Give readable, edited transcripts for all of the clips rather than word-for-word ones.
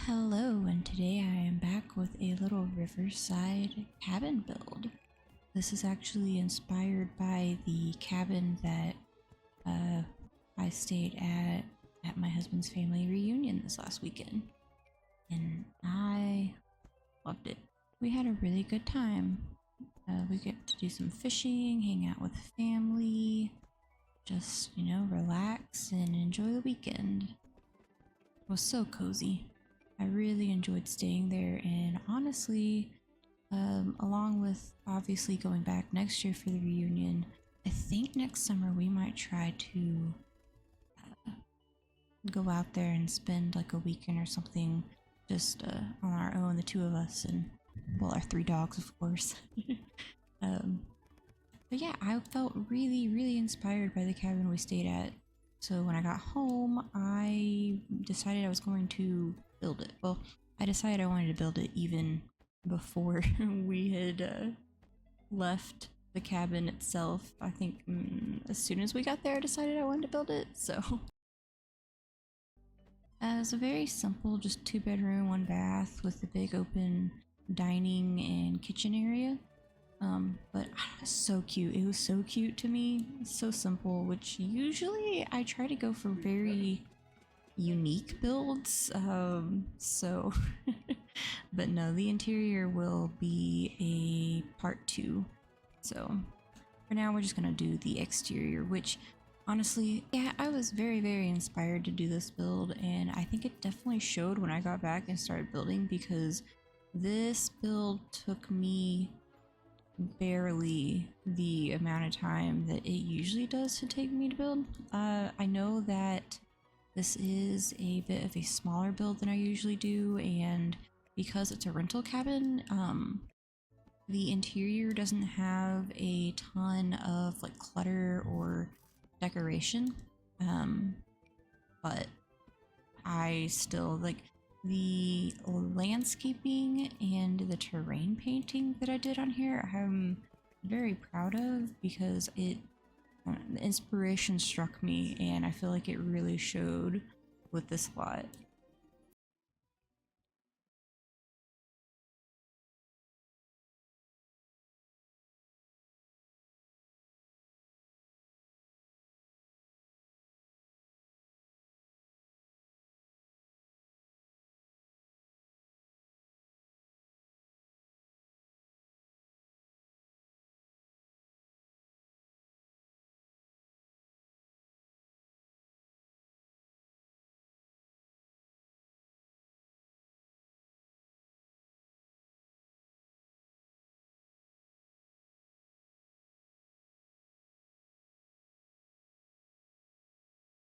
Hello, and today I am back with a little Riverside Cabin build. This is actually inspired by the cabin that I stayed at my husband's family reunion this last weekend, and I loved it. We had a really good time. We get to do some fishing, hang out with family, just, relax and enjoy the weekend. It was so cozy. I really enjoyed staying there, and honestly, along with obviously going back next year for the reunion, I think next summer we might try to go out there and spend like a weekend or something just on our own, the two of us, and well, our three dogs, of course. But yeah, I felt really inspired by the cabin we stayed at. So when I got home, I decided I was going to build it. Well, I decided I wanted to build it even before we had left the cabin itself. I think as soon as we got there, I decided I wanted to build it. So it's a very simple, just 2-bedroom, 1 bath with a big open dining and kitchen area. But so cute. It was so cute to me. So simple, which usually I try to go for very unique builds. But no, the interior will be a part 2. So for now, we're just gonna do the exterior, which honestly, yeah, I was very inspired to do this build, and I think it definitely showed when I got back and started building, because this build took me barely the amount of time that it usually does to take me to build. I know that this is a bit of a smaller build than I usually do, and because it's a rental cabin, the interior doesn't have a ton of like clutter or decoration, but I still like the landscaping and the terrain painting that I did on here. I'm very proud of, because the inspiration struck me, and I feel like it really showed with this lot.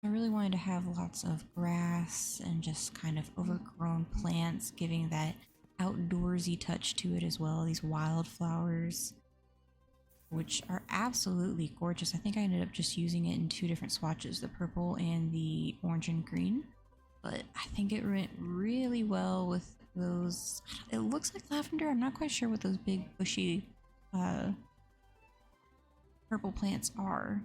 I really wanted to have lots of grass and just kind of overgrown plants, giving that outdoorsy touch to it as well. These wildflowers, which are absolutely gorgeous. I think I ended up just using it in 2 different swatches, the purple and the orange and green. But I think it went really well with those. It looks like lavender. I'm not quite sure what those big bushy purple plants are.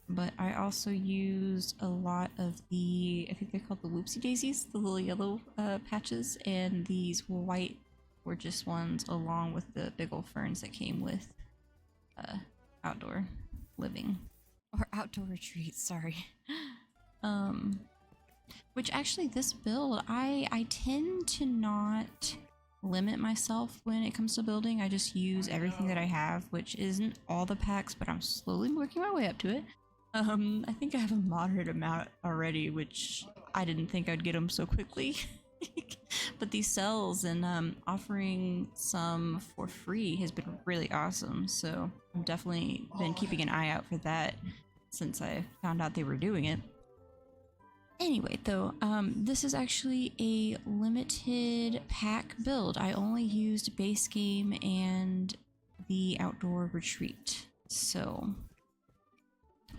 But I also used a lot of the, I think they're called the whoopsie daisies, the little yellow patches, and these white gorgeous ones, along with the big old ferns that came with outdoor living, or outdoor retreats, sorry. Which actually, this build, I tend to not limit myself when it comes to building. I just use everything that I have, which isn't all the packs, but I'm slowly working my way up to it. I think I have a moderate amount already, which I didn't think I'd get them so quickly. But these cells and offering some for free has been really awesome, so I've definitely been keeping an eye out for that since I found out they were doing it. Anyway, though, this is actually a limited pack build. I only used base game and the outdoor retreat, so...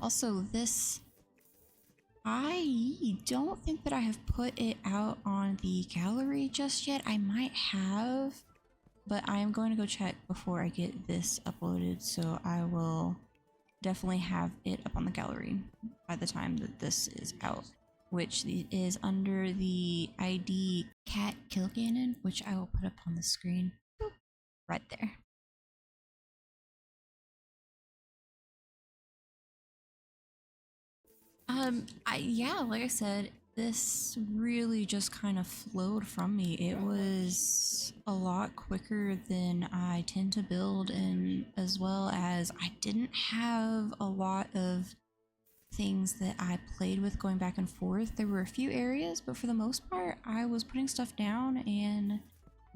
Also, this, I don't think that I have put it out on the gallery just yet. I might have, but I am going to go check before I get this uploaded, so I will definitely have it up on the gallery by the time that this is out, which is under the ID katkilgannon, which I will put up on the screen. Boop, right there. Yeah, like I said, this really just kind of flowed from me. It was a lot quicker than I tend to build, and as well as I didn't have a lot of things that I played with going back and forth. There were a few areas, but for the most part, I was putting stuff down and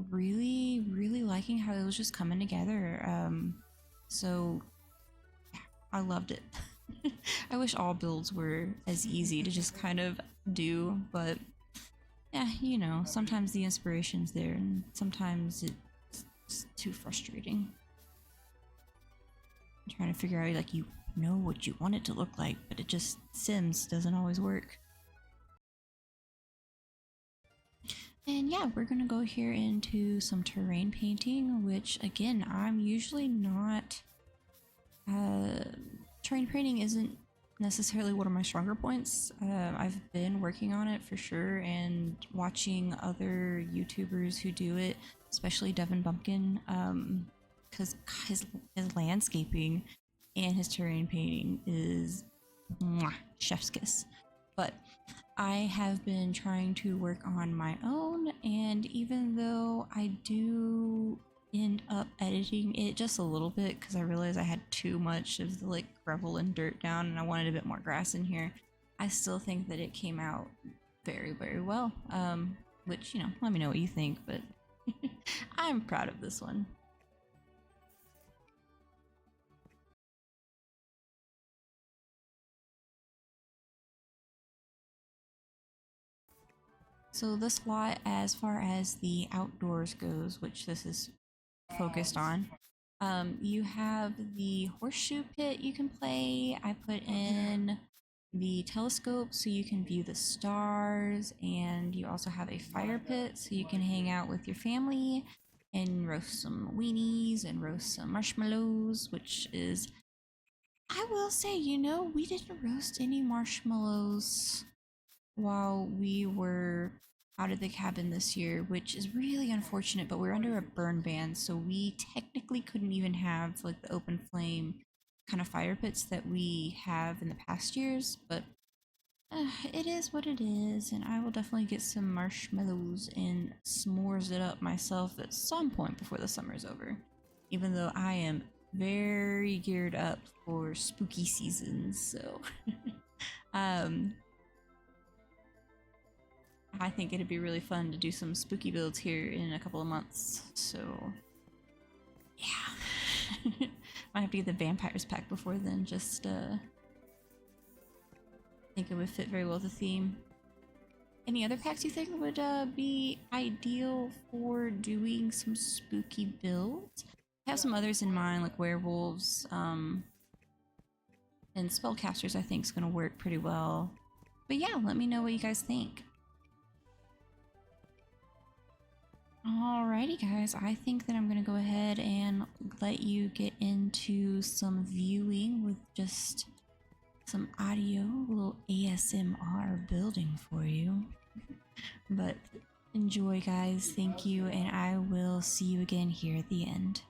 really, really liking how it was just coming together. So yeah, I loved it. I wish all builds were as easy to just kind of do, but yeah, you know, sometimes the inspiration's there and sometimes it's too frustrating. I'm trying to figure out, like, you know what you want it to look like, but it just, Sims doesn't always work. And yeah, we're gonna go here into some terrain painting, which again, I'm usually not terrain painting isn't necessarily one of my stronger points. I've been working on it for sure, and watching other YouTubers who do it, especially Devin Bumpkin, because his landscaping and his terrain painting is mwah, chef's kiss. But I have been trying to work on my own, and even though I do end up editing it just a little bit because I realized I had too much of the like gravel and dirt down and I wanted a bit more grass in here, I still think that it came out very, very well. Which, you know, let me know what you think, but I'm proud of this one. So this lot, as far as the outdoors goes, which this is focused on, you have the horseshoe pit you can play. I put in the telescope so you can view the stars, and you also have a fire pit so you can hang out with your family and roast some weenies and roast some marshmallows, which is, I will say, you know, we didn't roast any marshmallows while we were out of the cabin this year, which is really unfortunate, but we're under a burn ban, so we technically couldn't even have like the open flame kind of fire pits that we have in the past years, but it is what it is, and I will definitely get some marshmallows and s'mores it up myself at some point before the summer's over, even though I am very geared up for spooky seasons, so um I think it'd be really fun to do some spooky builds here in a couple of months. So, yeah. Might have to get the vampires pack before then, just think it would fit very well with the theme. Any other packs you think would be ideal for doing some spooky builds? I have some others in mind, like werewolves, and spellcasters I think is going to work pretty well. But yeah, let me know what you guys think. Alrighty guys, I think that I'm gonna go ahead and let you get into some viewing with just some audio, a little ASMR building for you. But enjoy guys, thank you, and I will see you again here at the end.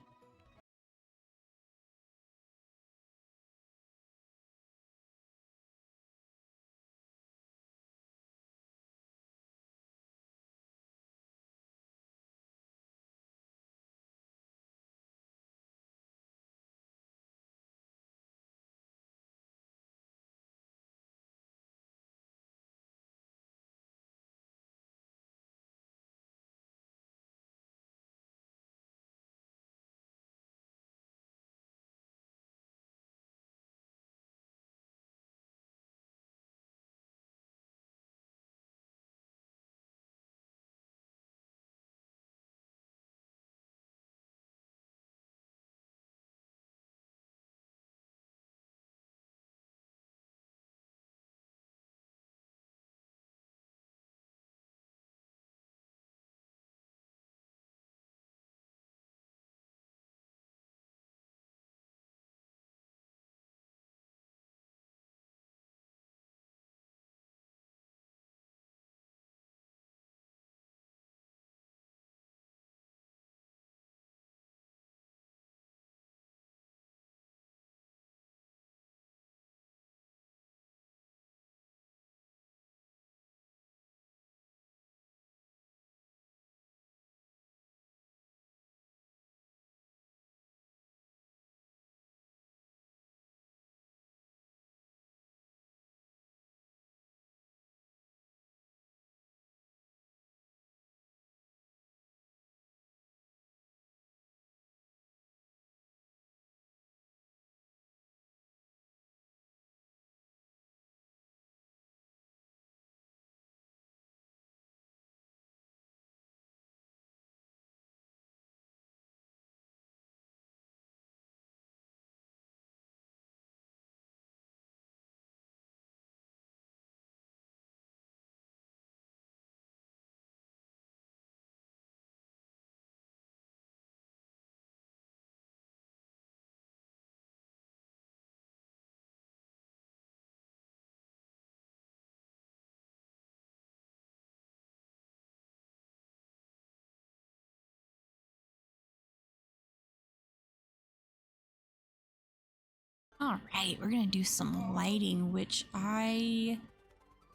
Alright, we're gonna do some lighting, which I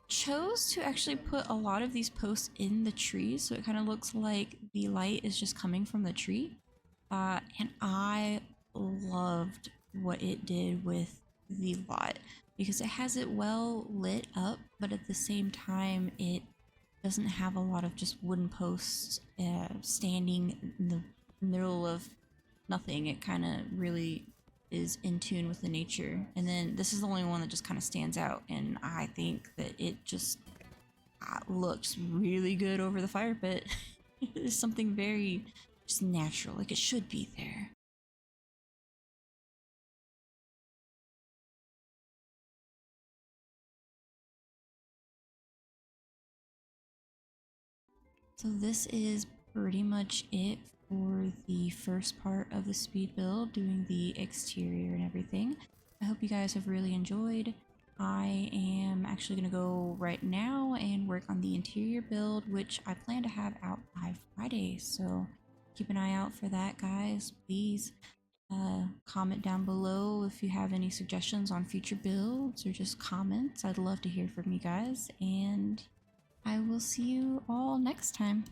chose to actually put a lot of these posts in the trees, so it kind of looks like the light is just coming from the tree. And I loved what it did with the lot because it has it well lit up, but at the same time, it doesn't have a lot of just wooden posts standing in the middle of nothing. It kind of really is in tune with the nature. And then this is the only one that just kind of stands out, and I think that it just looks really good over the fire pit. There's something very just natural, like it should be there. So this is pretty much it for the first part of the speed build, doing the exterior and everything. I hope you guys have really enjoyed. I am actually going to go right now and work on the interior build, which I plan to have out by Friday. So keep an eye out for that, guys. Please comment down below if you have any suggestions on future builds or just comments. I'd love to hear from you guys, and I will see you all next time.